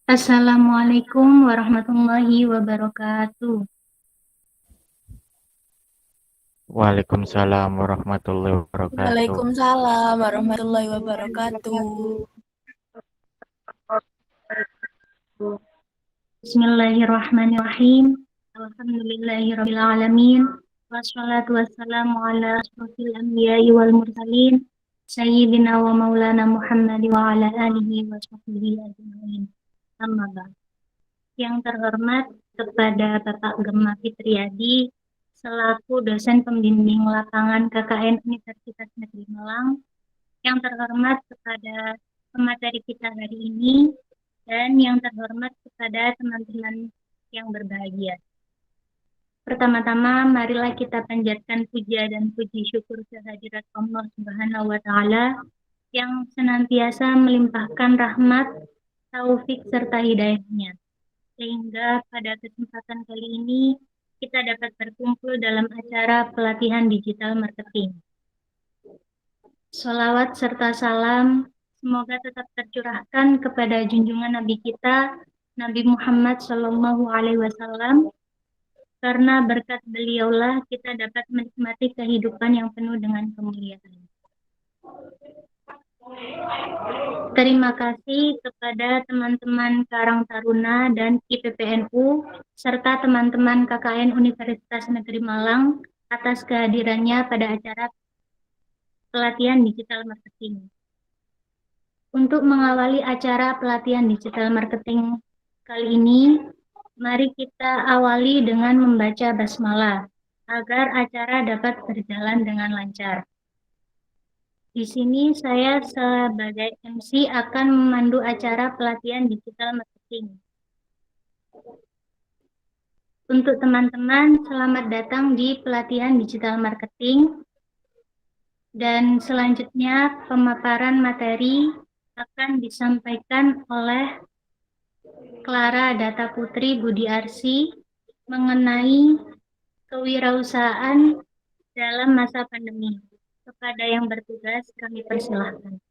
Assalamualaikum warahmatullahi wabarakatuh. Waalaikumsalam warahmatullahi wabarakatuh. Waalaikumsalam warahmatullahi wabarakatuh. Bismillahirrahmanirrahim. Alhamdulillahirabbil alamin. Wassalatu wassalamu ala asyrofil anbiya'i wal mursalin sayyidina wa maulana Muhammad wa ala alihi wa sahbihi ajma'in. Amma ba'd. Yang terhormat kepada Bapak Gemma Fitriadi selaku dosen pembimbing lapangan KKN Universitas Negeri Malang, yang terhormat kepada pemateri kita hari ini, dan yang terhormat kepada teman-teman yang berbahagia. Pertama-tama, marilah kita panjatkan puja dan puji syukur kehadirat Allah Subhanahu wa Ta'ala yang senantiasa melimpahkan rahmat, taufik, serta hidayahnya, sehingga pada kesempatan kali ini kita dapat berkumpul dalam acara pelatihan digital marketing. Sholawat serta salam semoga tetap tercurahkan kepada junjungan Nabi kita, Nabi Muhammad SAW, karena berkat beliaulah kita dapat menikmati kehidupan yang penuh dengan kemuliaan. Terima kasih kepada teman-teman Karang Taruna dan IPPNU, serta teman-teman KKN Universitas Negeri Malang atas kehadirannya pada acara pelatihan digital marketing. Untuk mengawali acara pelatihan digital marketing kali ini, mari kita awali dengan membaca basmalah agar acara dapat berjalan dengan lancar. Di sini saya sebagai MC akan memandu acara pelatihan digital marketing. Untuk teman-teman, selamat datang di pelatihan digital marketing. Dan selanjutnya pemaparan materi akan disampaikan oleh Clara Data Putri Budiarsi mengenai kewirausahaan dalam masa pandemi. Kepada yang bertugas kami persilahkan.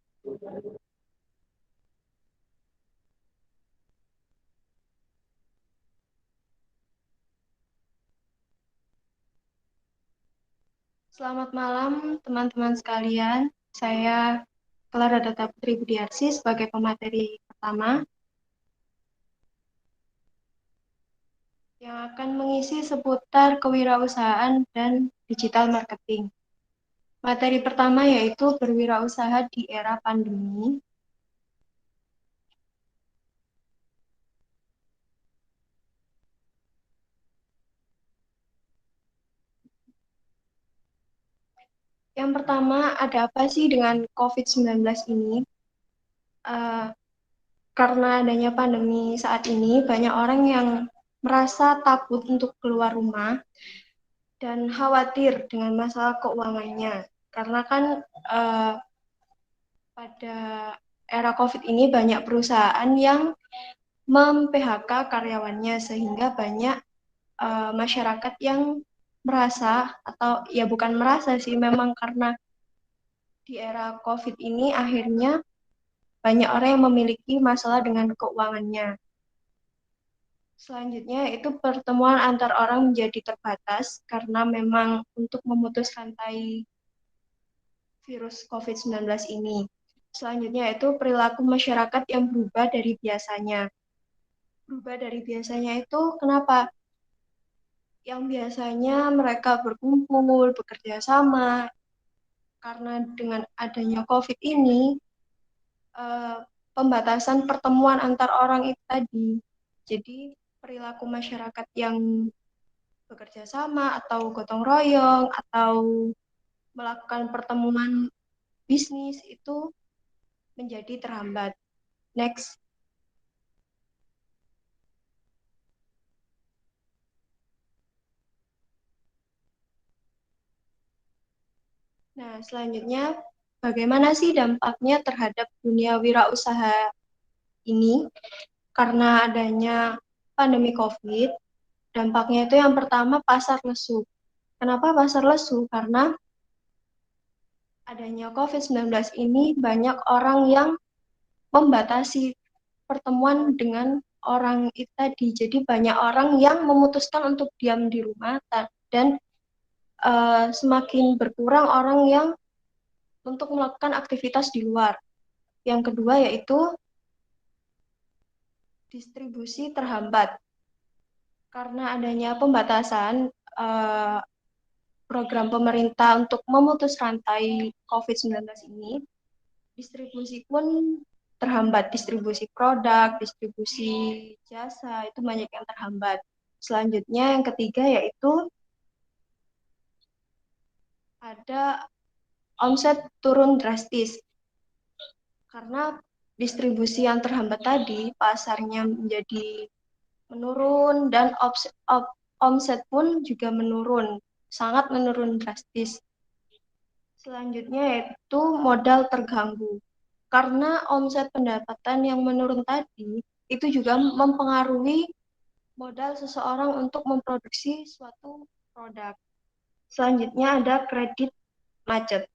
Selamat malam teman-teman sekalian. Saya Clara Data Putri Budiarsi sebagai pemateri pertama yang akan mengisi seputar kewirausahaan dan digital marketing. Materi pertama yaitu berwirausaha di era pandemi. Yang pertama, ada apa sih dengan COVID-19 ini? Karena adanya pandemi saat ini, banyak orang yang merasa takut untuk keluar rumah dan khawatir dengan masalah keuangannya. Karena kan pada era COVID ini banyak perusahaan yang mem-PHK karyawannya, sehingga banyak masyarakat yang merasa, atau ya bukan merasa sih, memang karena di era COVID ini akhirnya banyak orang yang memiliki masalah dengan keuangannya. Selanjutnya itu pertemuan antar orang menjadi terbatas karena memang untuk memutus rantai virus COVID-19 ini. Selanjutnya itu perilaku masyarakat yang berubah dari biasanya. Berubah dari biasanya itu kenapa? Yang biasanya mereka berkumpul, bekerja sama, karena dengan adanya COVID ini, pembatasan pertemuan antar orang itu tadi. Jadi perilaku masyarakat yang bekerja sama atau gotong royong atau melakukan pertemuan bisnis itu menjadi terhambat. Next. Nah, selanjutnya bagaimana sih dampaknya terhadap dunia wirausaha ini? Karena adanya pandemi COVID, dampaknya itu yang pertama pasar lesu. Kenapa pasar lesu? Karena adanya COVID-19 ini banyak orang yang membatasi pertemuan dengan orang itu tadi. Jadi banyak orang yang memutuskan untuk diam di rumah dan semakin berkurang orang yang untuk melakukan aktivitas di luar. Yang kedua yaitu distribusi terhambat. Karena adanya pembatasan program pemerintah untuk memutus rantai COVID-19 ini, distribusi pun terhambat, distribusi produk, distribusi jasa, itu banyak yang terhambat. Selanjutnya yang ketiga yaitu ada omset turun drastis. Karena distribusi yang terhambat tadi, pasarnya menjadi menurun dan omset pun juga menurun, sangat menurun drastis. Selanjutnya yaitu modal terganggu. Karena omset pendapatan yang menurun tadi, itu juga mempengaruhi modal seseorang untuk memproduksi suatu produk. Selanjutnya ada kredit macet.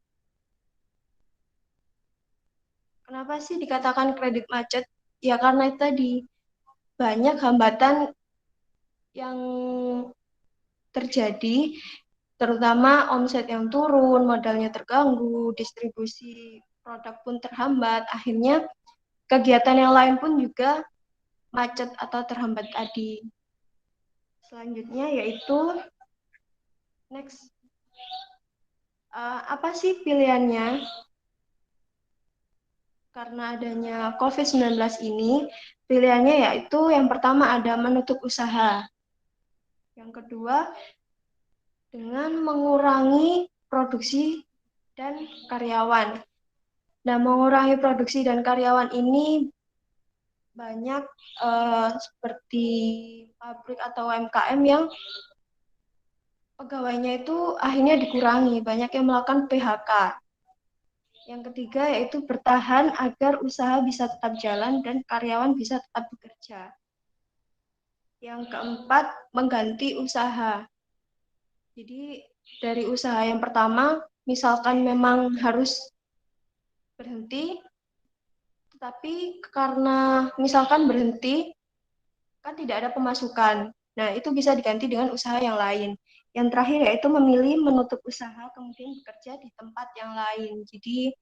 Kenapa sih dikatakan kredit macet? Ya karena itu tadi, banyak hambatan yang terjadi, terutama omset yang turun, modalnya terganggu, distribusi produk pun terhambat, akhirnya kegiatan yang lain pun juga macet atau terhambat tadi. Selanjutnya yaitu next. Apa sih pilihannya? Karena adanya COVID-19 ini, pilihannya yaitu yang pertama ada menutup usaha. Yang kedua, dengan mengurangi produksi dan karyawan. Nah, mengurangi produksi dan karyawan ini banyak seperti pabrik atau UMKM yang pegawainya itu akhirnya dikurangi, banyak yang melakukan PHK. Yang ketiga yaitu bertahan agar usaha bisa tetap jalan dan karyawan bisa tetap bekerja. Yang keempat, mengganti usaha. Jadi dari usaha yang pertama, misalkan memang harus berhenti, tetapi karena misalkan berhenti, kan tidak ada pemasukan. Nah, itu bisa diganti dengan usaha yang lain. Yang terakhir yaitu memilih menutup usaha, kemudian bekerja di tempat yang lain. Jadi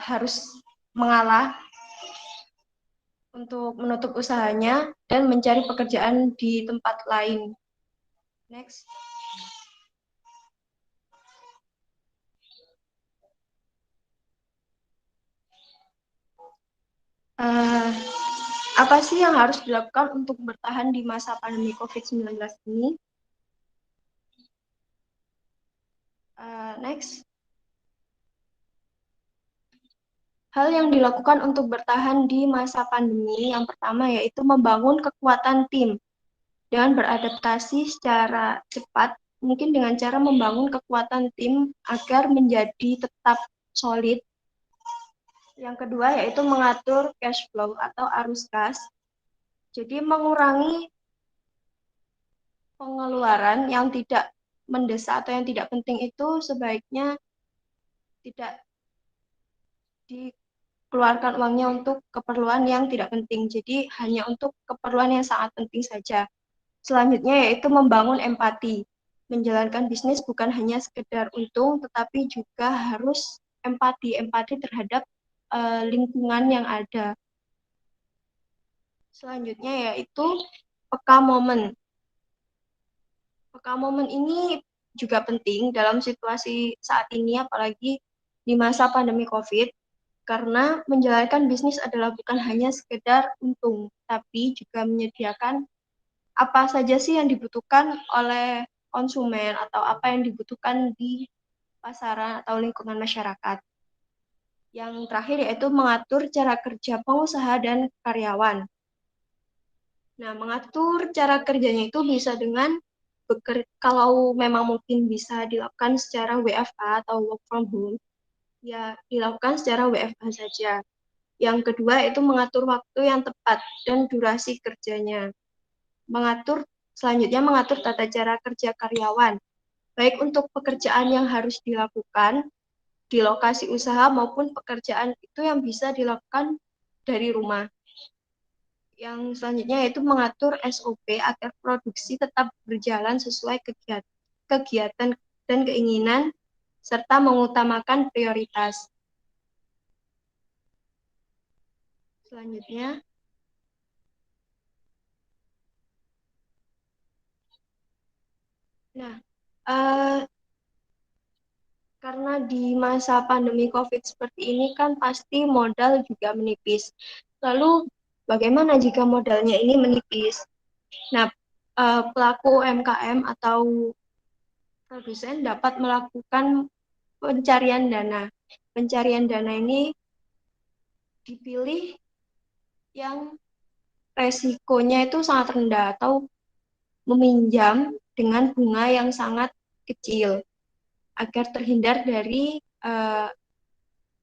harus mengalah untuk menutup usahanya dan mencari pekerjaan di tempat lain. Next. Apa sih yang harus dilakukan untuk bertahan di masa pandemi COVID-19 ini? Next. Hal yang dilakukan untuk bertahan di masa pandemi yang pertama yaitu membangun kekuatan tim dengan beradaptasi secara cepat, mungkin dengan cara membangun kekuatan tim agar menjadi tetap solid. Yang kedua yaitu mengatur cash flow atau arus kas. Jadi mengurangi pengeluaran yang tidak mendesak atau yang tidak penting itu sebaiknya tidak dikeluarkan uangnya untuk keperluan yang tidak penting. Jadi hanya untuk keperluan yang sangat penting saja. Selanjutnya yaitu membangun empati. Menjalankan bisnis bukan hanya sekedar untung, tetapi juga harus empati terhadap lingkungan yang ada. Selanjutnya yaitu peka momen. Peka momen ini juga penting dalam situasi saat ini, apalagi di masa pandemi COVID, karena menjalankan bisnis adalah bukan hanya sekedar untung, tapi juga menyediakan apa saja sih yang dibutuhkan oleh konsumen atau apa yang dibutuhkan di pasaran atau lingkungan masyarakat. Yang terakhir yaitu mengatur cara kerja pengusaha dan karyawan. Nah, mengatur cara kerjanya itu bisa dengan kalau memang mungkin bisa dilakukan secara WFH atau work from home, ya dilakukan secara WFH saja. Yang kedua itu mengatur waktu yang tepat dan durasi kerjanya. Selanjutnya mengatur tata cara kerja karyawan, baik untuk pekerjaan yang harus dilakukan di lokasi usaha maupun pekerjaan itu yang bisa dilakukan dari rumah. Yang selanjutnya yaitu mengatur SOP agar produksi tetap berjalan sesuai kegiatan dan keinginan, serta mengutamakan prioritas. Selanjutnya, nah, karena di masa pandemi COVID seperti ini kan pasti modal juga menipis. Lalu bagaimana jika modalnya ini menipis? Nah, pelaku UMKM atau produsen dapat melakukan pencarian dana. Pencarian dana ini dipilih yang resikonya itu sangat rendah atau meminjam dengan bunga yang sangat kecil agar terhindar dari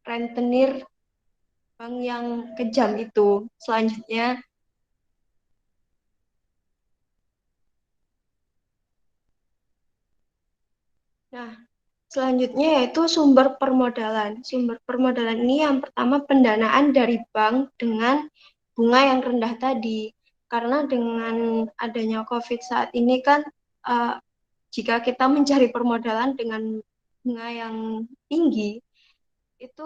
rentenir bank yang kejam itu. Selanjutnya, selanjutnya yaitu sumber permodalan. Sumber permodalan ini yang pertama pendanaan dari bank dengan bunga yang rendah tadi. Karena dengan adanya COVID saat ini kan jika kita mencari permodalan dengan bunga yang tinggi, itu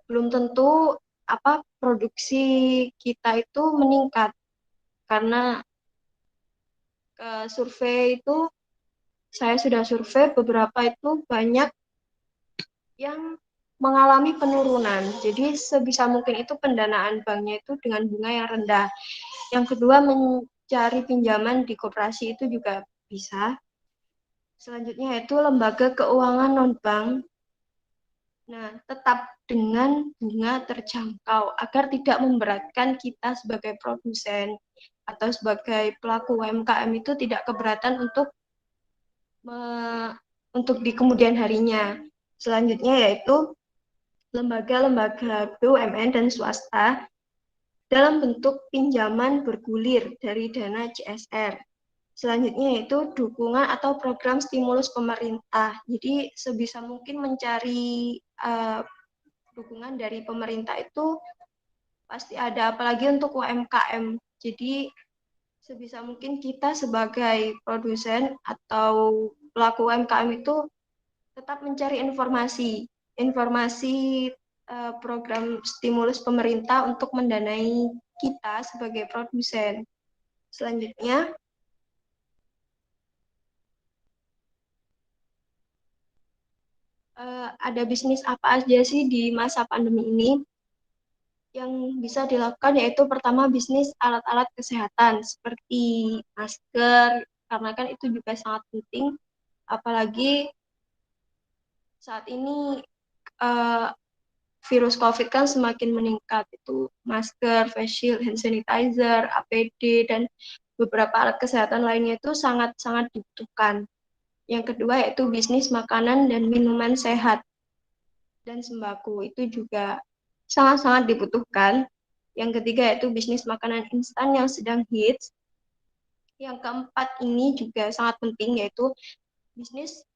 belum tentu produksi kita itu meningkat. Karena survei itu saya sudah survei beberapa itu banyak yang mengalami penurunan. Jadi sebisa mungkin itu pendanaan banknya itu dengan bunga yang rendah. Yang kedua, mencari pinjaman di koperasi itu juga bisa. Selanjutnya itu lembaga keuangan non-bank. Nah, tetap dengan bunga terjangkau agar tidak memberatkan kita sebagai produsen atau sebagai pelaku UMKM itu tidak keberatan untuk di kemudian harinya. Selanjutnya yaitu lembaga-lembaga BUMN dan swasta dalam bentuk pinjaman bergulir dari dana CSR. Selanjutnya yaitu dukungan atau program stimulus pemerintah. Jadi sebisa mungkin mencari dukungan dari pemerintah itu pasti ada, apalagi untuk UMKM. Jadi sebisa mungkin kita sebagai produsen atau pelaku UMKM itu tetap mencari informasi program stimulus pemerintah untuk mendanai kita sebagai produsen. Selanjutnya, ada bisnis apa aja sih di masa pandemi ini? Yang bisa dilakukan yaitu pertama bisnis alat-alat kesehatan seperti masker, karena kan itu juga sangat penting, apalagi saat ini virus COVID kan semakin meningkat, itu masker, face shield, hand sanitizer, APD, dan beberapa alat kesehatan lainnya itu sangat-sangat dibutuhkan. Yang kedua yaitu bisnis makanan dan minuman sehat dan sembako, itu juga sangat-sangat dibutuhkan. Yang ketiga yaitu bisnis makanan instan yang sedang hits. Yang keempat ini juga sangat penting yaitu bisnis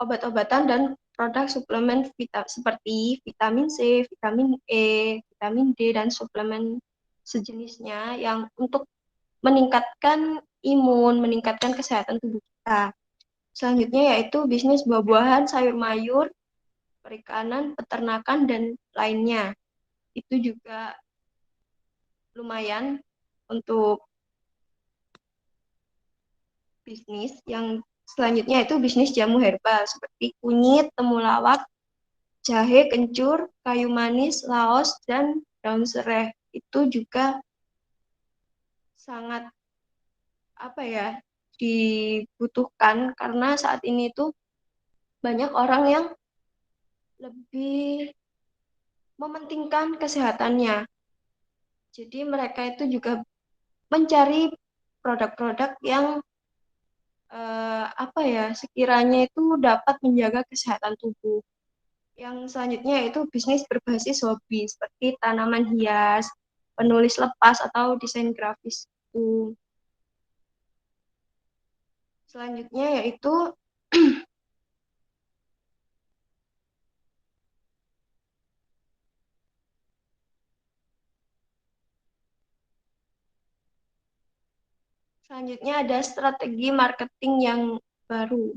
obat-obatan dan produk suplemen seperti vitamin C, vitamin E, vitamin D, dan suplemen sejenisnya yang untuk meningkatkan imun, meningkatkan kesehatan tubuh kita. Selanjutnya yaitu bisnis buah-buahan, sayur mayur, perikanan, peternakan, dan lainnya. Itu juga lumayan untuk bisnis. Yang selanjutnya itu bisnis jamu herbal seperti kunyit, temulawak, jahe, kencur, kayu manis, laos, dan daun serai. Itu juga sangat dibutuhkan karena saat ini tuh banyak orang yang lebih mementingkan kesehatannya. Jadi mereka itu juga mencari produk-produk yang sekiranya itu dapat menjaga kesehatan tubuh. Yang selanjutnya yaitu bisnis berbasis hobi seperti tanaman hias, penulis lepas, atau desain grafis itu. Selanjutnya yaitu Selanjutnya ada strategi marketing yang baru.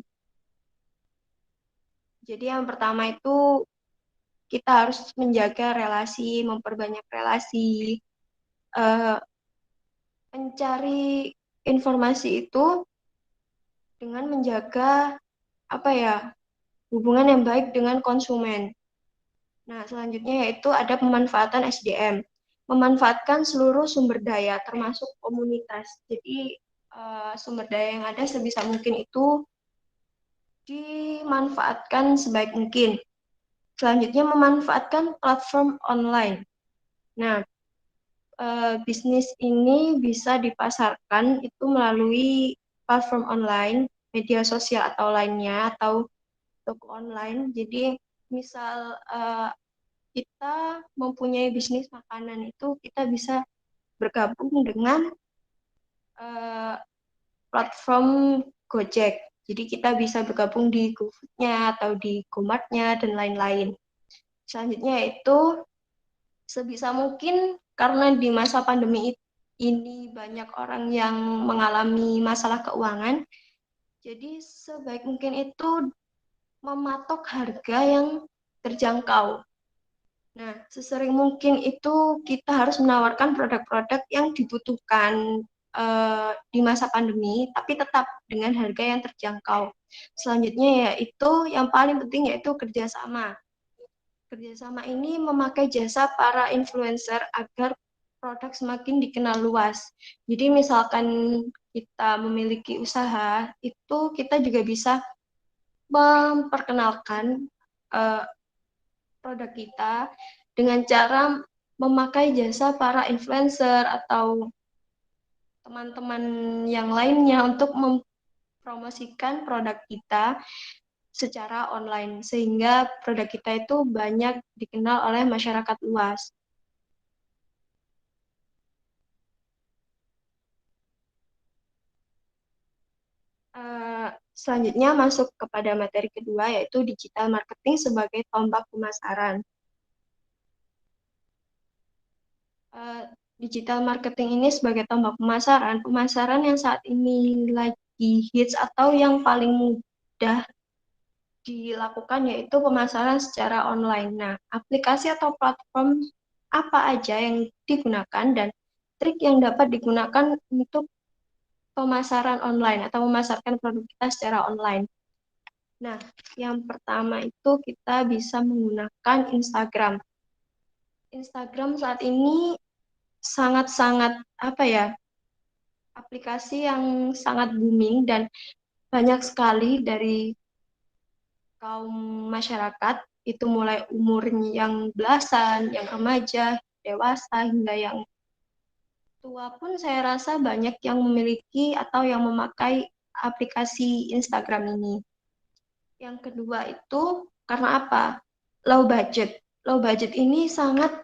Jadi yang pertama itu kita harus menjaga relasi, memperbanyak relasi, mencari informasi itu dengan menjaga hubungan yang baik dengan konsumen. Nah, selanjutnya yaitu ada pemanfaatan SDM, memanfaatkan seluruh sumber daya termasuk komunitas. Jadi sumber daya yang ada sebisa mungkin itu dimanfaatkan sebaik mungkin. Selanjutnya memanfaatkan platform online. Nah, bisnis ini bisa dipasarkan itu melalui platform online, media sosial atau lainnya, atau toko online. Jadi misal kita mempunyai bisnis makanan itu kita bisa bergabung dengan platform Gojek. Jadi kita bisa bergabung di GoFood-nya atau di GoMart-nya dan lain-lain. Selanjutnya itu sebisa mungkin karena di masa pandemi ini banyak orang yang mengalami masalah keuangan, jadi sebaik mungkin itu mematok harga yang terjangkau. Nah, sesering mungkin itu kita harus menawarkan produk-produk yang dibutuhkan di masa pandemi, tapi tetap dengan harga yang terjangkau. Selanjutnya yaitu yang paling penting yaitu kerjasama. Kerjasama ini memakai jasa para influencer agar produk semakin dikenal luas. Jadi misalkan kita memiliki usaha, itu kita juga bisa memperkenalkan produk kita dengan cara memakai jasa para influencer atau teman-teman yang lainnya untuk mempromosikan produk kita secara online sehingga produk kita itu banyak dikenal oleh masyarakat luas. Selanjutnya masuk kepada materi kedua yaitu digital marketing sebagai tombak pemasaran. Digital marketing ini sebagai tombak pemasaran yang saat ini lagi hits atau yang paling mudah dilakukan yaitu pemasaran secara online. Nah, aplikasi atau platform apa aja yang digunakan dan trik yang dapat digunakan untuk pemasaran online atau memasarkan produk kita secara online. Nah, yang pertama itu kita bisa menggunakan Instagram. Instagram saat ini sangat-sangat aplikasi yang sangat booming dan banyak sekali dari kaum masyarakat itu mulai umur yang belasan, yang remaja, dewasa hingga yang tua pun saya rasa banyak yang memiliki atau yang memakai aplikasi Instagram ini. Yang kedua itu karena apa? Low budget. Low budget ini sangat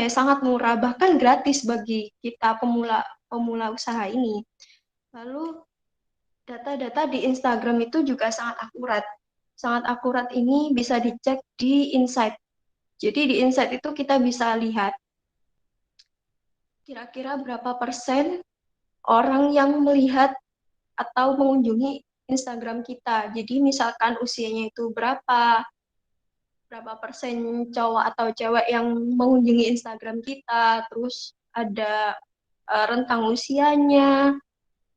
sangat murah bahkan gratis bagi kita pemula usaha ini. Lalu data-data di Instagram itu juga sangat akurat. Sangat akurat ini bisa dicek di Insight. Jadi di Insight itu kita bisa lihat kira-kira berapa persen orang yang melihat atau mengunjungi Instagram kita. Jadi misalkan usianya itu berapa persen cowok atau cewek yang mengunjungi Instagram kita, terus ada rentang usianya,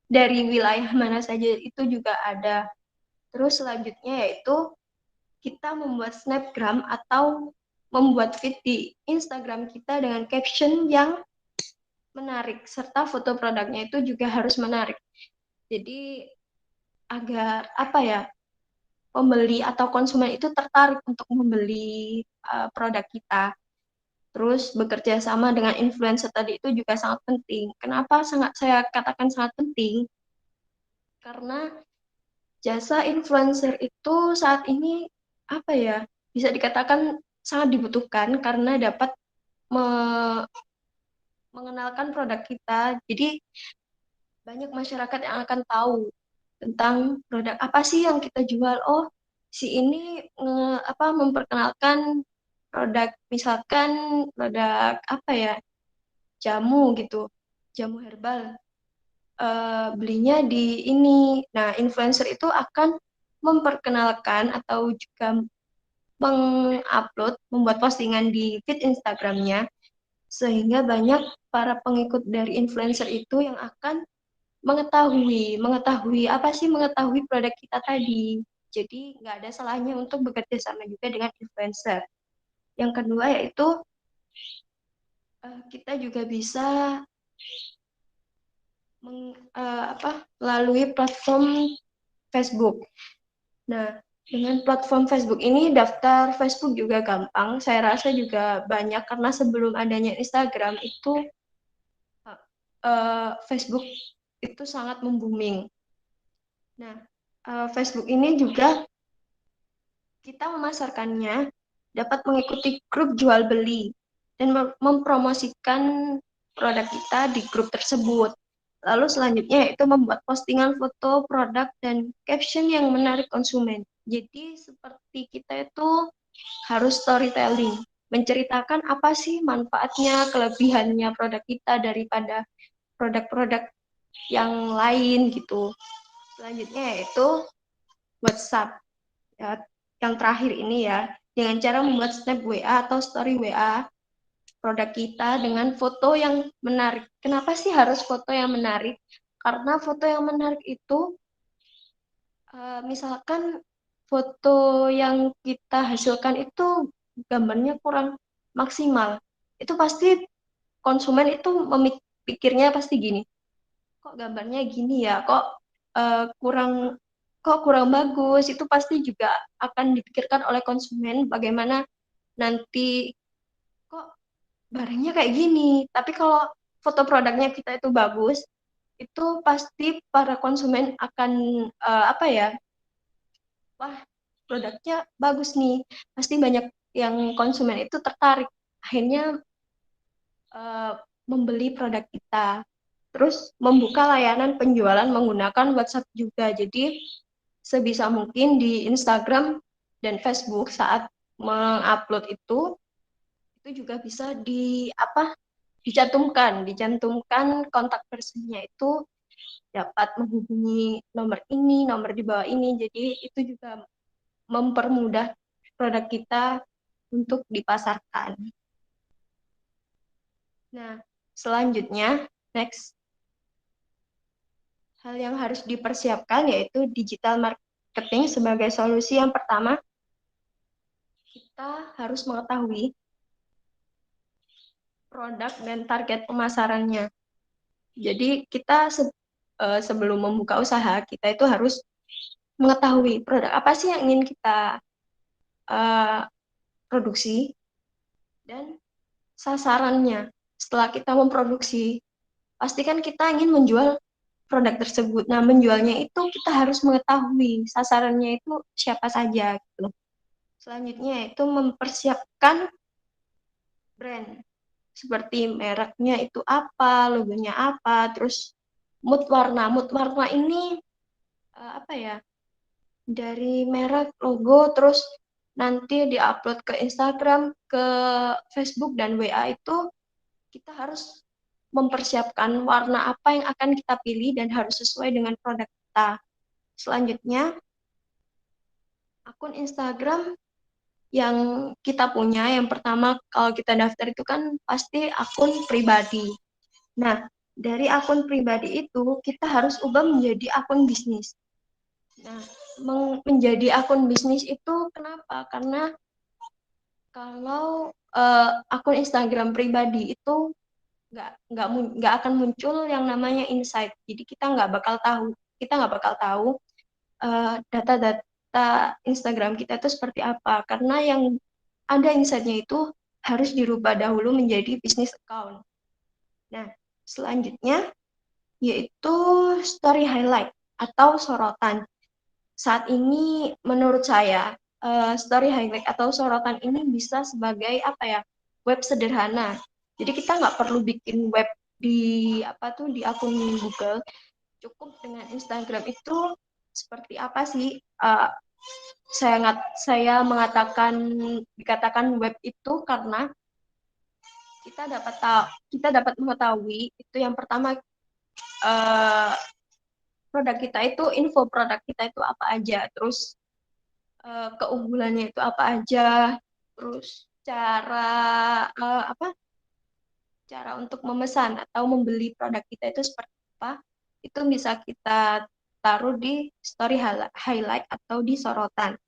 dari wilayah mana saja itu juga ada. Terus selanjutnya yaitu kita membuat snapgram atau membuat feed di Instagram kita dengan caption yang menarik, serta foto produknya itu juga harus menarik. Jadi agar pembeli atau konsumen itu tertarik untuk membeli produk kita. Terus bekerja sama dengan influencer tadi itu juga sangat penting. Kenapa saya katakan sangat penting? Karena jasa influencer itu saat ini bisa dikatakan sangat dibutuhkan karena dapat mengenalkan produk kita. Jadi banyak masyarakat yang akan tahu tentang produk apa sih yang kita jual. Oh, si ini memperkenalkan produk, misalkan produk jamu gitu, jamu herbal. belinya di ini. Nah, influencer itu akan memperkenalkan atau juga membuat postingan di feed Instagramnya, sehingga banyak para pengikut dari influencer itu yang akan mengetahui produk kita tadi. Jadi nggak ada salahnya untuk bekerja sama juga dengan influencer. Yang kedua yaitu kita juga bisa melalui platform Facebook. Nah, dengan platform Facebook ini daftar Facebook juga gampang. Saya rasa juga banyak karena sebelum adanya Instagram itu Facebook itu sangat membooming. Nah, Facebook ini juga kita memasarkannya dapat mengikuti grup jual beli dan mempromosikan produk kita di grup tersebut. Lalu selanjutnya itu membuat postingan foto produk dan caption yang menarik konsumen. Jadi seperti kita itu harus storytelling, menceritakan apa sih manfaatnya, kelebihannya produk kita daripada produk-produk yang lain gitu. Selanjutnya yaitu WhatsApp. Ya, yang terakhir ini ya, dengan cara membuat snap WA atau story WA produk kita dengan foto yang menarik. Kenapa sih harus foto yang menarik? Karena foto yang menarik itu, misalkan foto yang kita hasilkan itu gambarnya kurang maksimal, itu pasti konsumen itu memikirnya pasti gini, kok gambarnya gini ya, kok kurang bagus. Itu pasti juga akan dipikirkan oleh konsumen bagaimana nanti kok barangnya kayak gini. Tapi kalau foto produknya kita itu bagus, itu pasti para konsumen akan wah produknya bagus nih. Pasti banyak yang konsumen itu tertarik, akhirnya membeli produk kita. Terus membuka layanan penjualan menggunakan WhatsApp juga. Jadi sebisa mungkin di Instagram dan Facebook saat mengupload itu juga bisa dicantumkan kontak personnya itu dapat menghubungi nomor ini, nomor di bawah ini. Jadi itu juga mempermudah produk kita untuk dipasarkan. Nah, selanjutnya, next. Hal yang harus dipersiapkan yaitu digital marketing sebagai solusi. Yang pertama, kita harus mengetahui produk dan target pemasarannya. Jadi kita sebelum membuka usaha, kita itu harus mengetahui produk apa sih yang ingin kita produksi dan sasarannya. Setelah kita memproduksi, pastikan kita ingin menjual produk tersebut. Nah, menjualnya itu kita harus mengetahui sasarannya itu siapa saja gitu. Selanjutnya itu mempersiapkan brand. Seperti mereknya itu apa, logonya apa, terus mood warna. Mood warna ini dari merek, logo, terus nanti diupload ke Instagram, ke Facebook dan WA itu kita harus mempersiapkan warna apa yang akan kita pilih dan harus sesuai dengan produk kita. Selanjutnya, akun Instagram yang kita punya, yang pertama kalau kita daftar itu kan pasti akun pribadi. Nah, dari akun pribadi itu kita harus ubah menjadi akun bisnis. Nah, menjadi akun bisnis itu kenapa? Karena kalau akun Instagram pribadi itu nggak akan muncul yang namanya insight. Jadi kita nggak bakal tahu data-data Instagram kita itu seperti apa. Karena yang ada insight-nya itu harus dirubah dahulu menjadi business account. Nah, selanjutnya yaitu story highlight atau sorotan. Saat ini menurut saya story highlight atau sorotan ini bisa sebagai web sederhana. Jadi kita nggak perlu bikin web di akun Google. Cukup dengan Instagram itu seperti apa sih? Saya dikatakan web itu karena kita dapat mengetahui itu yang pertama eh, produk kita itu, info produk kita itu apa aja, terus keunggulannya itu apa aja, terus cara untuk memesan atau membeli produk kita itu seperti apa, itu bisa kita taruh di story highlight atau di sorotan.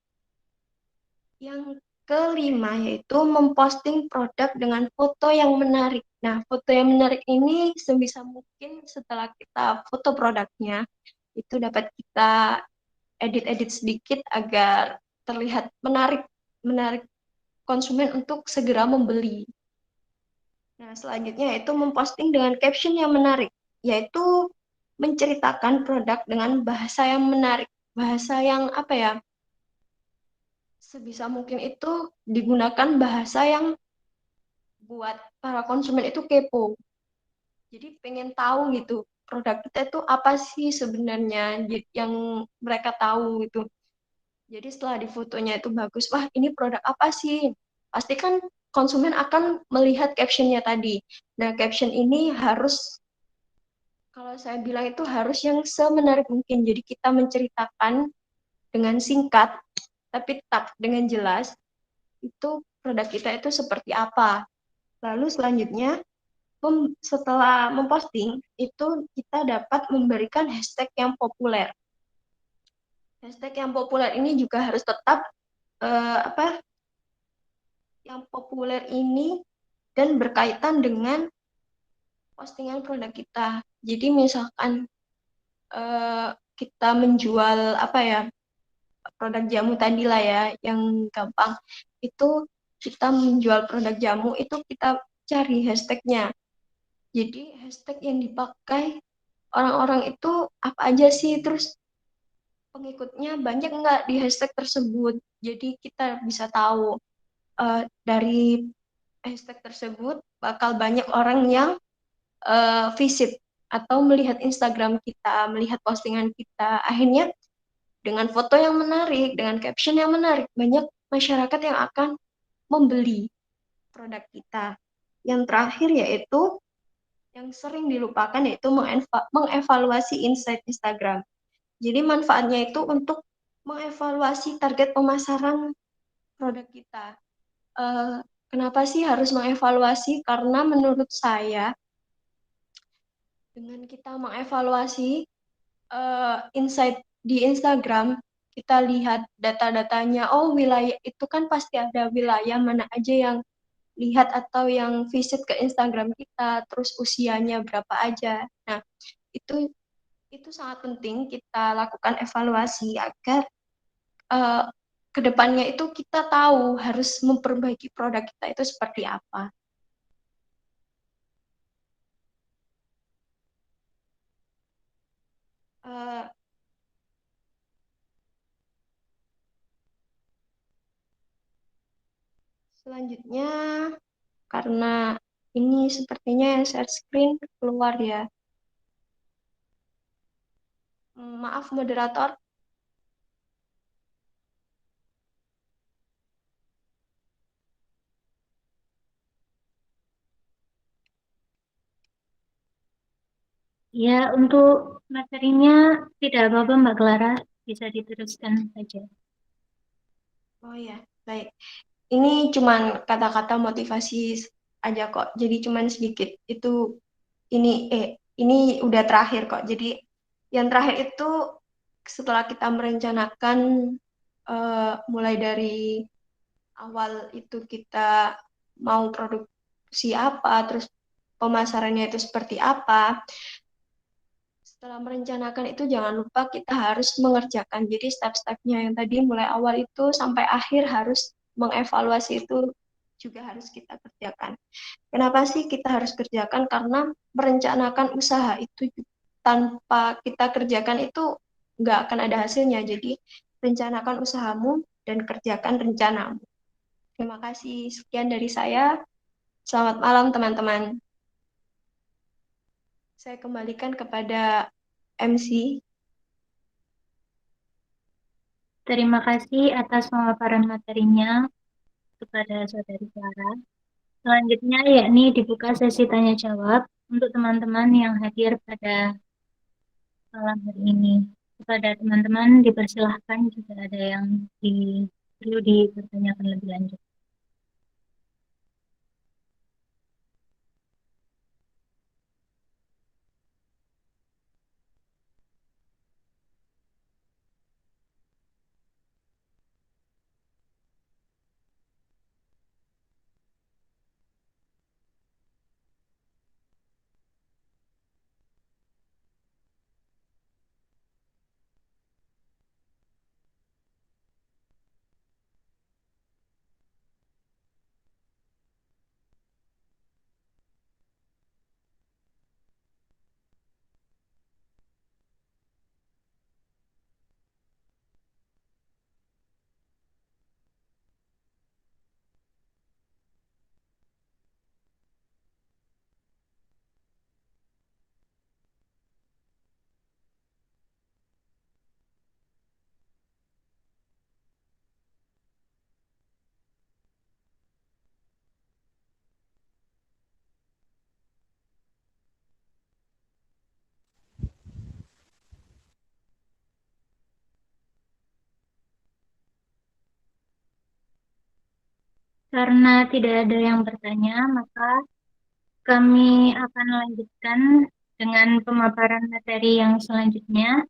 Yang kelima yaitu memposting produk dengan foto yang menarik. Nah, foto yang menarik ini sebisa mungkin setelah kita foto produknya, itu dapat kita edit-edit sedikit agar terlihat menarik, menarik konsumen untuk segera membeli. Nah, selanjutnya yaitu memposting dengan caption yang menarik, yaitu menceritakan produk dengan bahasa yang menarik, bahasa yang apa ya, sebisa mungkin itu digunakan bahasa yang buat para konsumen itu kepo. Jadi pengen tahu gitu, produk kita itu apa sih sebenarnya yang mereka tahu gitu. Jadi setelah di fotonya itu bagus, wah ini produk apa sih? Pasti kan konsumen akan melihat captionnya tadi. Nah, caption ini harus, kalau saya bilang itu harus yang semenarik mungkin. Jadi kita menceritakan dengan singkat, tapi tetap dengan jelas, itu produk kita itu seperti apa. Lalu selanjutnya, setelah memposting, itu kita dapat memberikan hashtag yang populer. Hashtag yang populer ini juga harus tetap yang populer ini dan berkaitan dengan postingan produk kita. Jadi misalkan kita menjual produk jamu tadi lah ya, yang gampang itu kita menjual produk jamu itu kita cari hashtagnya. Jadi hashtag yang dipakai orang-orang itu apa aja sih, terus pengikutnya banyak nggak di hashtag tersebut. Jadi kita bisa tahu dari hashtag tersebut bakal banyak orang yang visit atau melihat Instagram kita, melihat postingan kita. Akhirnya dengan foto yang menarik, dengan caption yang menarik, banyak masyarakat yang akan membeli produk kita. Yang terakhir yaitu yang sering dilupakan yaitu mengevaluasi insight Instagram. Jadi manfaatnya itu untuk mengevaluasi target pemasaran produk kita. Kenapa sih harus mengevaluasi? Karena menurut saya dengan kita mengevaluasi insight di Instagram, kita lihat data-datanya, oh wilayah itu kan pasti ada wilayah mana aja yang lihat atau yang visit ke Instagram kita, terus usianya berapa aja. Nah, itu sangat penting kita lakukan evaluasi agar kedepannya itu kita tahu harus memperbaiki produk kita itu seperti apa. Selanjutnya, karena ini sepertinya yang share screen keluar ya. Maaf moderator. Ya, untuk materinya tidak apa-apa Mbak Clara, bisa diteruskan saja. Oh ya, baik. Ini cuman kata-kata motivasi aja kok. Jadi cuman sedikit. Ini udah terakhir kok. Jadi yang terakhir itu setelah kita merencanakan mulai dari awal itu kita mau produksi apa, terus pemasarannya itu seperti apa. Setelah merencanakan itu jangan lupa kita harus mengerjakan. Jadi step-stepnya yang tadi mulai awal itu sampai akhir harus mengevaluasi itu juga harus kita kerjakan. Kenapa sih kita harus kerjakan? Karena merencanakan usaha itu tanpa kita kerjakan itu nggak akan ada hasilnya. Jadi rencanakan usahamu dan kerjakan rencanamu. Terima kasih. Sekian dari saya. Selamat malam teman-teman. Saya kembalikan kepada MC. Terima kasih atas pemaparan materinya kepada Saudari Clara. Selanjutnya yakni dibuka sesi tanya jawab. untuk teman-teman yang hadir pada malam hari ini. Kepada teman-teman dipersilahkan jika ada yang perlu dipertanyakan lebih lanjut. Karena tidak ada yang bertanya, maka kami akan lanjutkan dengan pemaparan materi yang selanjutnya,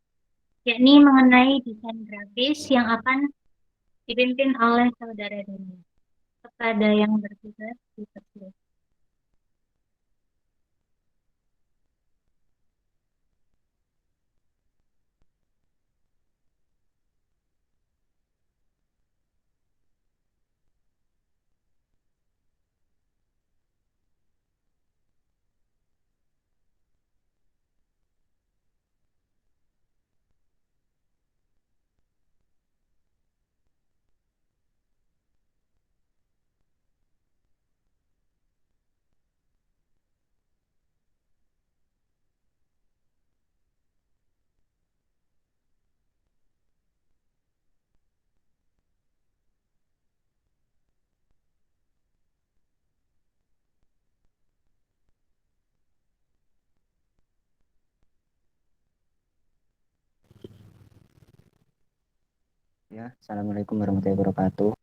yakni mengenai desain grafis yang akan dipimpin oleh saudara Dani. Kepada yang bertugas dipersilakan. Ya, Assalamualaikum warahmatullahi wabarakatuh.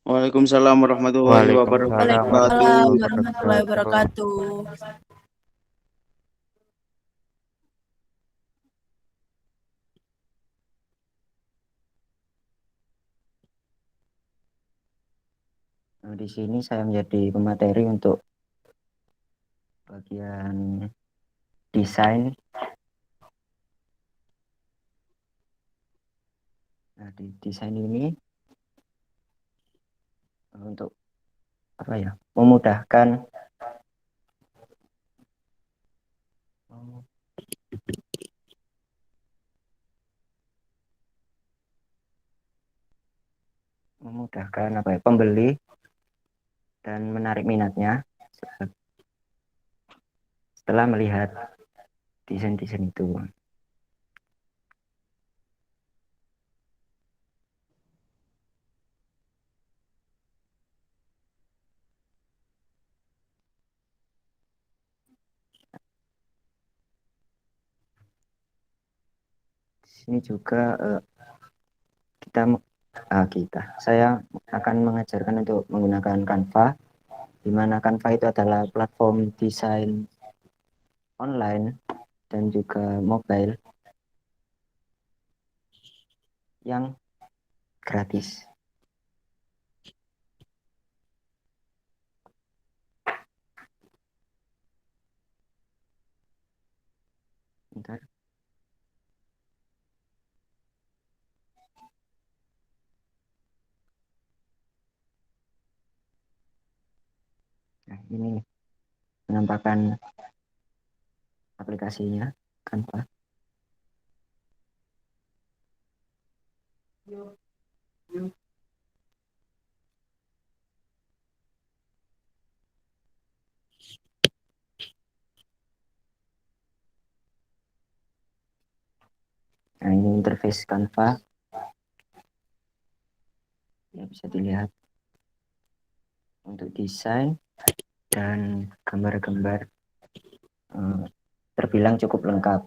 Waalaikumsalam warahmatullahi Waalaikumsalam wabarakatuh. Waalaikumsalam warahmatullahi wabarakatuh. Nah, di sini saya menjadi pemateri untuk bagian desain. Nah, di desain ini untuk apa ya? Memudahkan apa ya? Pembeli dan menarik minatnya setelah melihat desain-desain itu. Di sini juga saya akan mengajarkan untuk menggunakan Canva, di mana Canva itu adalah platform desain online dan juga mobile yang gratis. Bentar. Nah, ini penampakan aplikasinya Canva. Nah, ini interface Canva. Ya, bisa dilihat untuk desain. dan gambar-gambar terbilang cukup lengkap.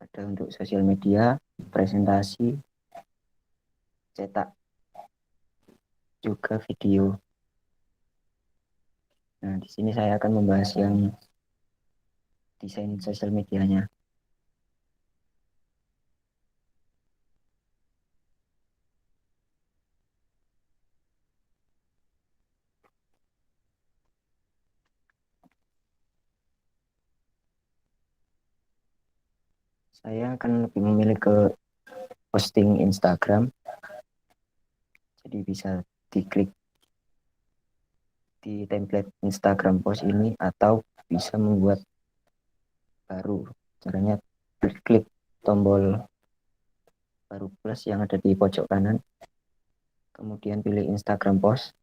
Ada untuk sosial media, presentasi, cetak, juga video. Nah, di sini saya akan membahas yang desain sosial medianya. Saya akan lebih memilih ke posting Instagram. Jadi bisa diklik di template Instagram post ini atau bisa membuat baru. Caranya klik tombol baru plus yang ada di pojok kanan. Kemudian pilih Instagram post.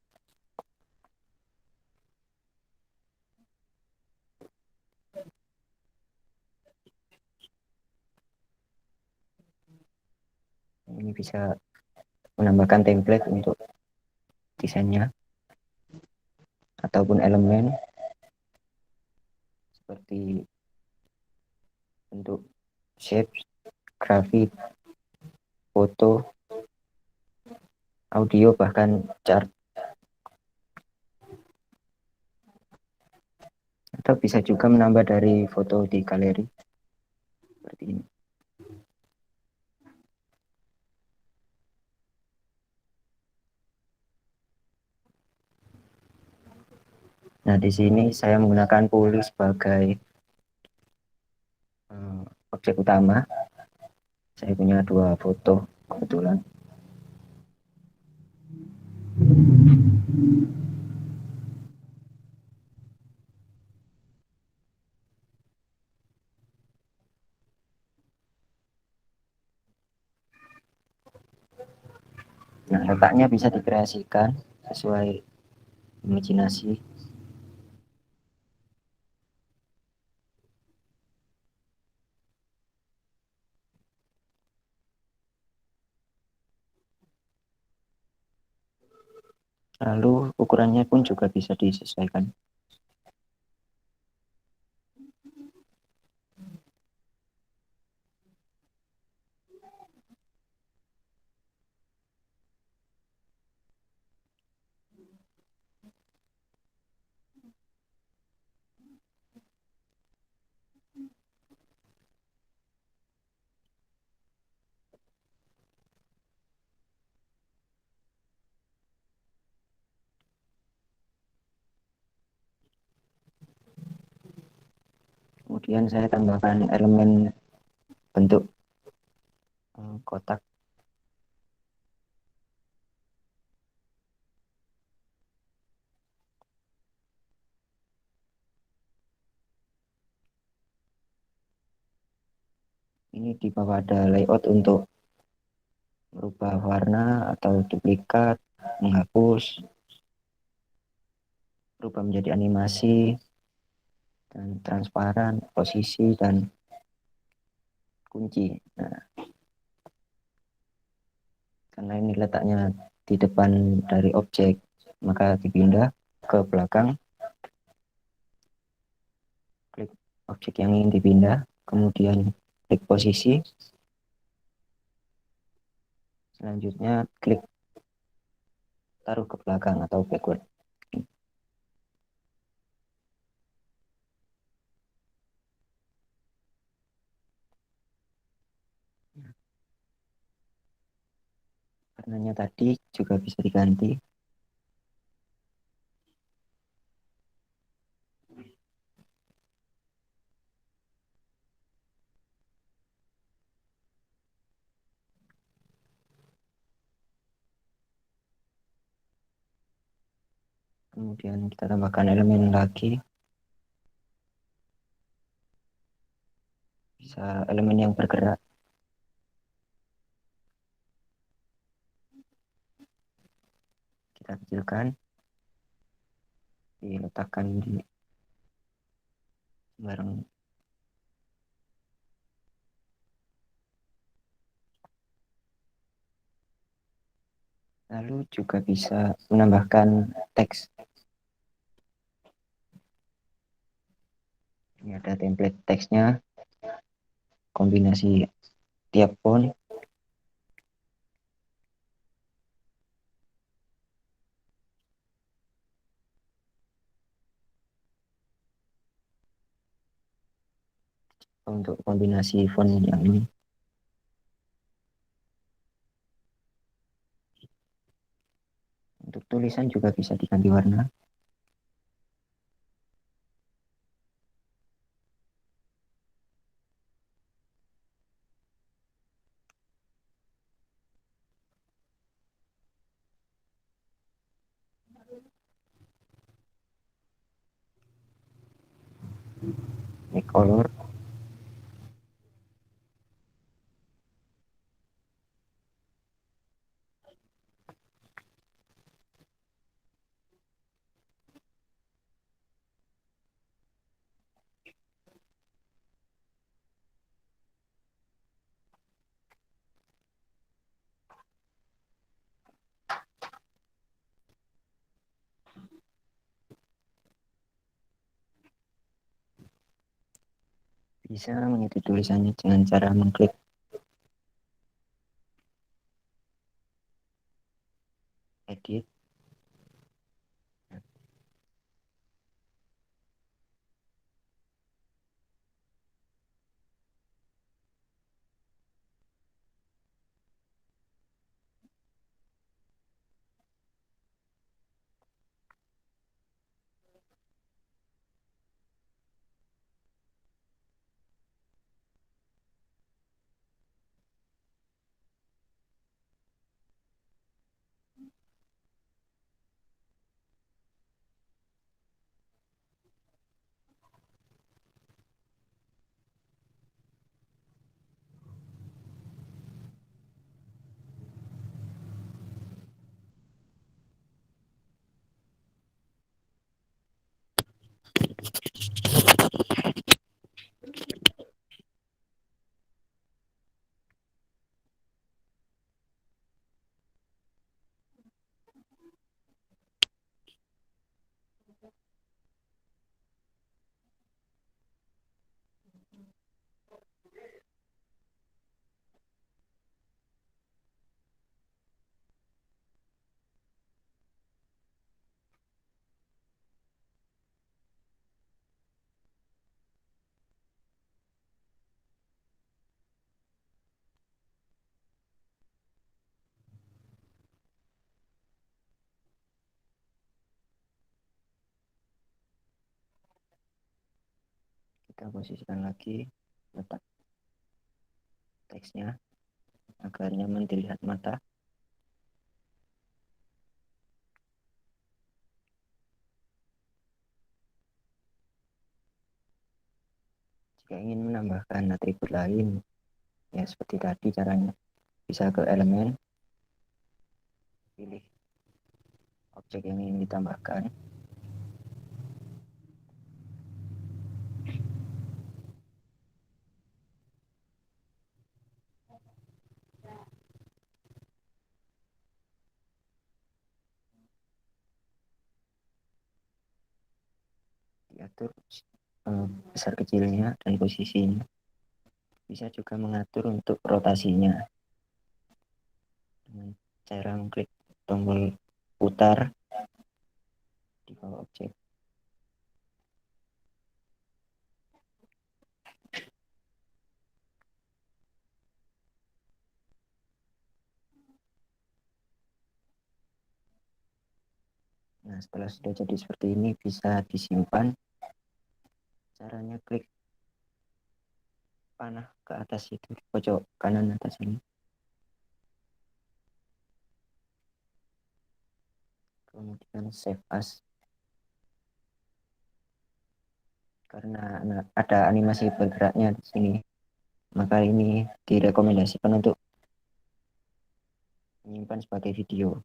Ini bisa menambahkan template untuk desainnya ataupun elemen seperti bentuk shape, grafik, foto, audio, bahkan chart. Atau bisa juga menambah dari foto di galeri seperti ini. Nah, di sini saya menggunakan Puli sebagai objek utama. Saya punya 2 foto kebetulan. Nah, letaknya bisa dikreasikan sesuai imajinasi. Lalu ukurannya pun juga bisa disesuaikan. Kemudian saya tambahkan elemen bentuk kotak. Ini di bawah ada layout untuk merubah warna atau duplikat, menghapus, berubah menjadi animasi, dan transparan, posisi, dan kunci. Nah, karena ini letaknya di depan dari objek, maka dipindah ke belakang. Klik objek yang ingin dipindah, kemudian klik posisi. Selanjutnya klik taruh ke belakang atau backward. Warnanya tadi juga bisa diganti. Kemudian kita tambahkan elemen lagi. Bisa elemen yang bergerak. Kita kecilkan. Diletakkan di bareng. Lalu juga bisa menambahkan teks. Ini ada template teksnya, kombinasi tiap font. Untuk kombinasi font yang ini. Untuk tulisan juga bisa diganti warna. Ini color. Bisa mengedit tulisannya dengan cara mengklik edit. Kita posisikan lagi letak teksnya agar nyaman dilihat mata. Jika ingin menambahkan atribut lain, ya seperti tadi caranya, bisa ke elemen, pilih objek yang ingin ditambahkan. Diatur besar kecilnya dan posisinya. Bisa juga mengatur untuk rotasinya dengan cara mengklik tombol putar di bawah objek. Nah, setelah sudah jadi seperti ini, bisa disimpan. Caranya klik panah ke atas itu, pojok kanan atas ini. Kemudian save as. Karena ada animasi bergeraknya di sini, maka ini direkomendasikan untuk menyimpan sebagai video.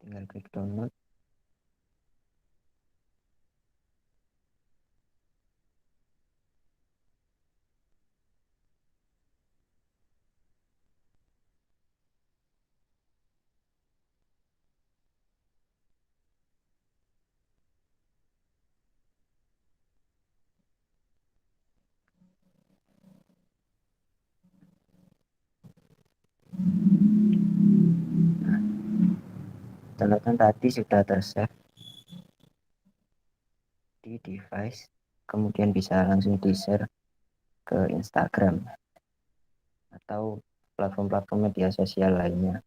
Tinggal klik download. downloadan tadi sudah ter-save di device, kemudian bisa langsung di-share ke Instagram atau platform-platform media sosial lainnya.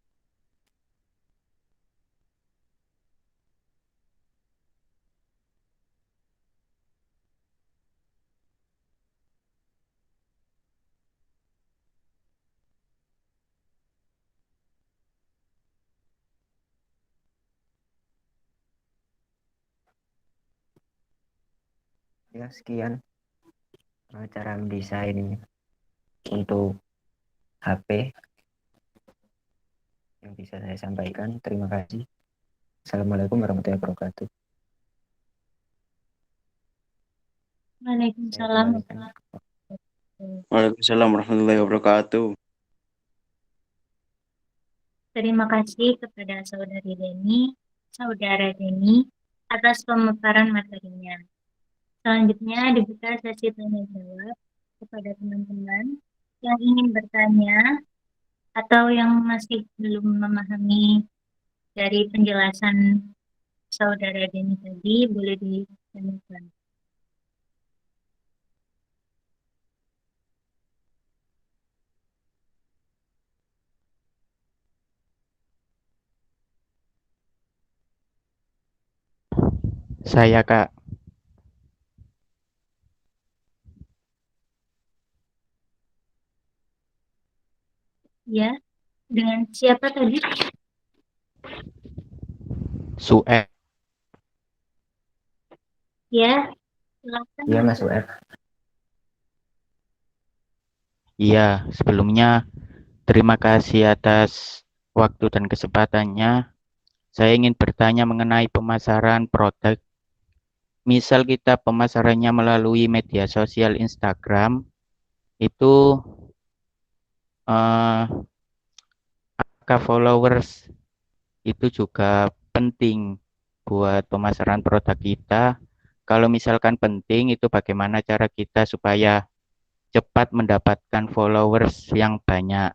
Ya, sekian cara mendesain untuk HP yang bisa saya sampaikan. Terima kasih. Assalamualaikum warahmatullahi wabarakatuh. Saya Waalaikumsalam. kembalikan. Waalaikumsalam warahmatullahi wabarakatuh. Terima kasih kepada saudara Deni atas pemaparan materinya. Selanjutnya dibuka sesi tanya jawab kepada teman-teman yang ingin bertanya atau yang masih belum memahami dari penjelasan saudara Deni tadi, boleh ditanyakan. Saya Kak, Ya, dengan siapa tadi? Sueb. Ya, silakan. Iya, Mas UF. Iya, sebelumnya terima kasih atas waktu dan kesempatannya. Saya ingin bertanya mengenai pemasaran produk. Misal kita pemasarannya melalui media sosial Instagram, itu eh, angka followers itu juga penting buat pemasaran produk kita. Kalau misalkan penting, itu bagaimana cara kita supaya cepat mendapatkan followers yang banyak.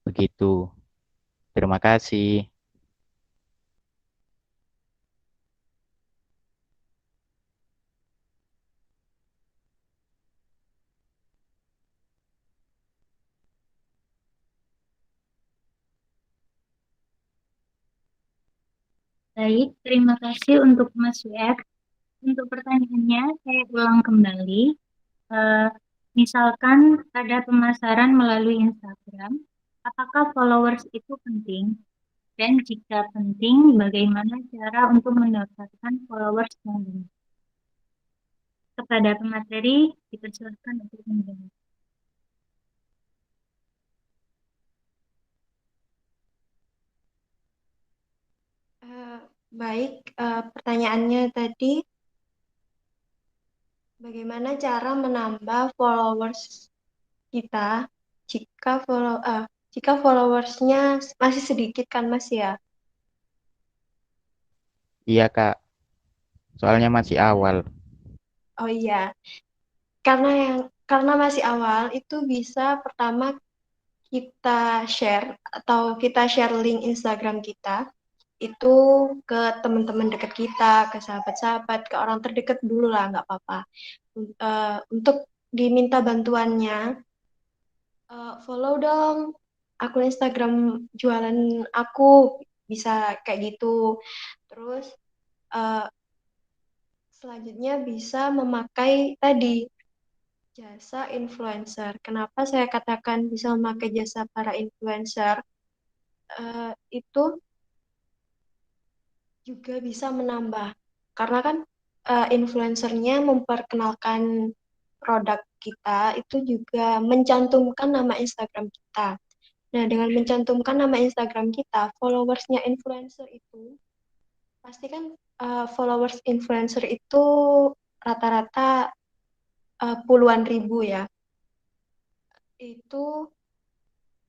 Begitu. Terima kasih. Baik, terima kasih untuk Mas Sueb. Untuk pertanyaannya, saya ulang kembali. Eh, Misalkan ada pemasaran melalui Instagram, apakah followers itu penting? Dan jika penting, bagaimana cara untuk mendapatkan followers yang banyak? Kepada pemateri, dipersilakan untuk menjawab. Baik, pertanyaannya tadi, bagaimana cara menambah followers kita jika followersnya masih sedikit kan Mas ya? Iya, Kak. Soalnya masih awal. Oh iya, karena masih awal itu bisa pertama kita share atau kita share link Instagram kita itu ke teman-teman dekat kita, ke sahabat-sahabat, ke orang terdekat dulu lah, nggak apa-apa. Untuk diminta bantuannya, follow dong akun Instagram jualan aku, bisa kayak gitu. Terus uh, selanjutnya bisa memakai tadi jasa influencer. Kenapa saya katakan bisa memakai jasa para influencer? Itu juga bisa menambah, karena kan influencernya memperkenalkan produk kita, itu juga mencantumkan nama Instagram kita. Nah, dengan mencantumkan nama Instagram kita, followersnya influencer itu, pasti kan followers influencer itu rata-rata puluhan ribu ya. Itu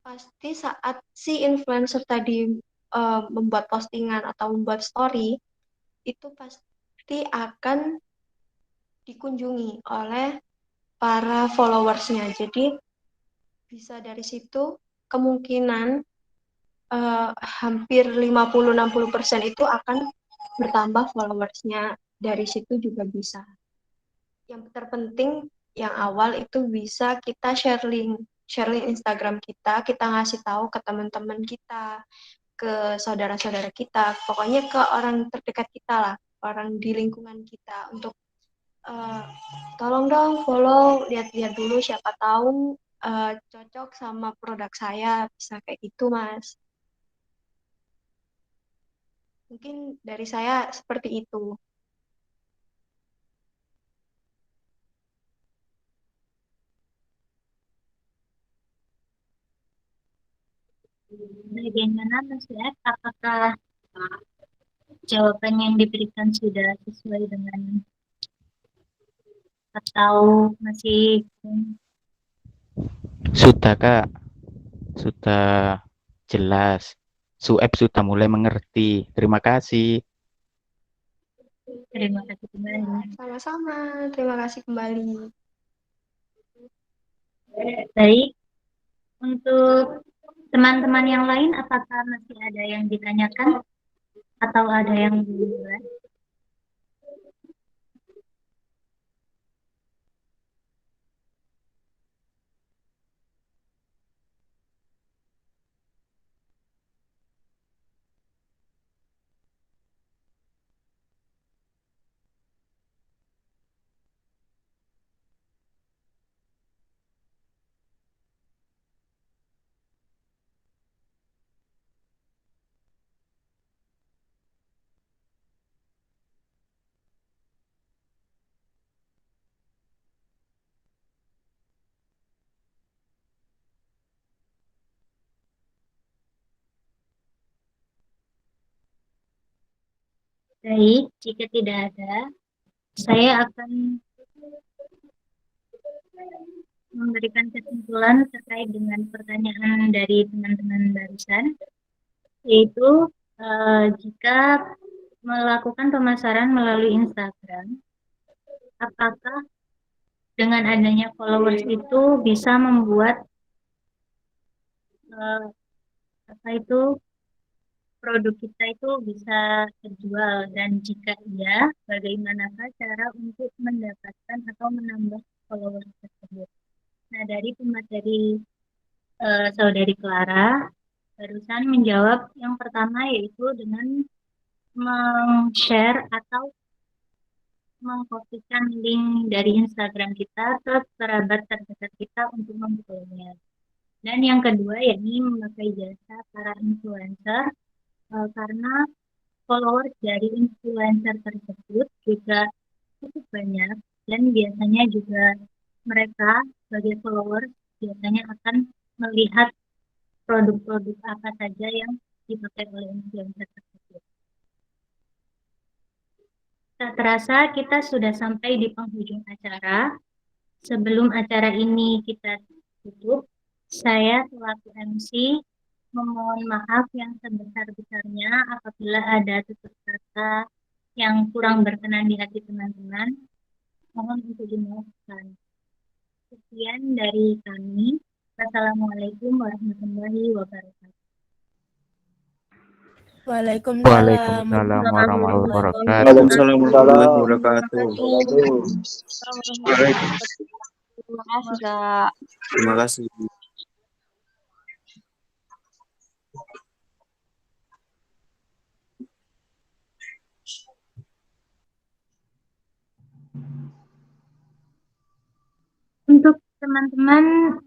pasti saat si influencer tadi membuat postingan atau membuat story, itu pasti akan dikunjungi oleh para followersnya. Jadi bisa dari situ kemungkinan hampir 50-60% itu akan bertambah followersnya. Dari situ juga bisa. Yang terpenting yang awal itu bisa kita sharing Instagram kita ngasih tahu ke teman-teman kita, ke saudara-saudara kita, pokoknya ke orang terdekat kita lah, orang di lingkungan kita untuk tolong dong follow, lihat-lihat dulu siapa tahu cocok sama produk saya, bisa kayak gitu Mas. Mungkin dari saya seperti itu. Bagaimana Mas Ed? Apakah jawaban yang diberikan sudah sesuai dengan atau masih Sudah Kak, sudah jelas. Sueb sudah mulai mengerti. Terima kasih. terima kasih kembali. Sama-sama, terima kasih kembali. Baik, untuk teman-teman yang lain apakah masih ada yang ditanyakan atau ada yang duluan? Baik, jika tidak ada, saya akan memberikan kesimpulan terkait dengan pertanyaan dari teman-teman barusan, yaitu jika melakukan pemasaran melalui Instagram, apakah dengan adanya followers itu bisa membuat produk kita itu bisa terjual, dan jika iya, bagaimanakah cara untuk mendapatkan atau menambah followers tersebut? Nah, dari pemateri saudari Clara barusan menjawab yang pertama, yaitu dengan meng-share atau mengkopikan link dari Instagram kita ke kerabat terdekat kita untuk memfollow-nya. Dan yang kedua, yakni memakai jasa para influencer, karena followers dari influencer tersebut juga cukup banyak, dan biasanya juga mereka sebagai followers biasanya akan melihat produk-produk apa saja yang dipakai oleh influencer tersebut. Tak terasa kita sudah sampai di penghujung acara. Sebelum acara ini kita tutup, saya selaku MC memohon maaf yang sebesar-besarnya apabila ada tutur kata yang kurang berkenan di hati teman-teman. Mohon untuk dimaafkan. Sekian dari kami. Wassalamualaikum warahmatullahi wabarakatuh. Waalaikumsalam Waalaikumsalam warahmatullahi wabarakatuh. Waalaikumsalam warahmatullahi wabarakatuh. Terima kasih, Kak. Terima kasih. Untuk teman-teman